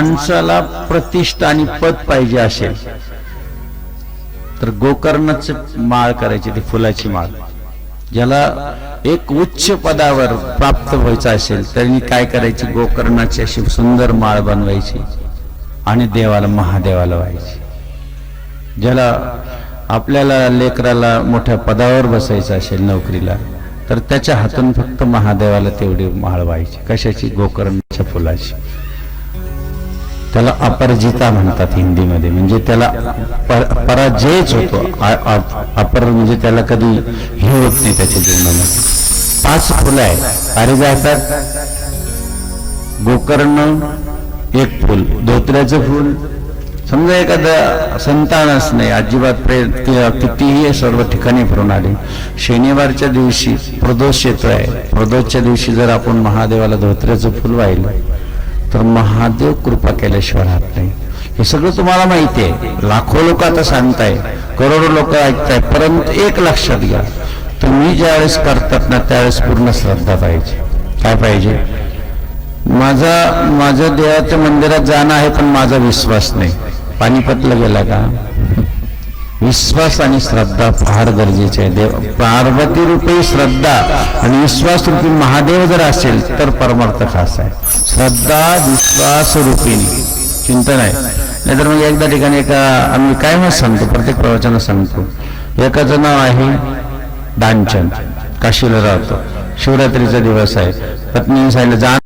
माणसाला प्रतिष्ठा आणि पद पाहिजे असेल तर गोकर्णाची माळ करायची, ती फुलाची माळ. ज्याला एक उच्च पदावर प्राप्त व्हायचं असेल त्यांनी काय करायची, गोकर्णाची अशी सुंदर माळ बनवायची आणि देवाला महादेवाला व्हायची. ज्याला आपल्याला लेकराला मोठ्या पदावर बसायचं असेल नोकरीला तर त्याच्या हातून फक्त महादेवाला तेवढी माळ व्हायची. कशाची? गोकर्णाच्या फुलाची. त्याला अपराजिता म्हणतात हिंदीमध्ये, म्हणजे त्याला पराजयच होतो. अपर म्हणजे त्याला कधी हे होत नाही त्याच्या जीवनामध्ये. 5 फुलं आहे पारिजातात, गोकर्ण एक फुल, धोत्र्याचं फुल. समजा एखादा संतानच नाही, अजिबात कितीही सर्व ठिकाणी फिरून आले, शनिवारच्या दिवशी प्रदोष येतोय, प्रदोषच्या दिवशी जर आपण महादेवाला धोत्र्याचं फुल वाहिलं तर महादेव कृपा केल्याशिवाय राहत नाही. हे सगळं तुम्हाला माहिती आहे. लाखो लोक आता सांगताय, करोडो लोक ऐकताय, परंतु एक लक्षात घ्या, तुम्ही ज्यावेळेस करतात ना त्यावेळेस पूर्ण श्रद्धा पाहिजे. काय पाहिजे? माझ्या देवाच्या मंदिरात जाणं आहे पण माझा विश्वास नाही. पानिपतला गेला का? विश्वास आणि श्रद्धा फार गरजेचे आहे. देव पार्वती रूपी श्रद्धा आणि विश्वास रूपी महादेव जर असेल तर परमार्थ खास आहे. श्रद्धा विश्वास रूपीने चिंतन आहे. नाहीतर मग एकदा ठिकाणी आम्ही काय मग सांगतो, प्रत्येक प्रवचनात सांगतो, एकाचं नाव आहे दानचंद, काशीला राहतो, शिवरात्रीचा दिवस आहे, पत्नीने सांगितलं जा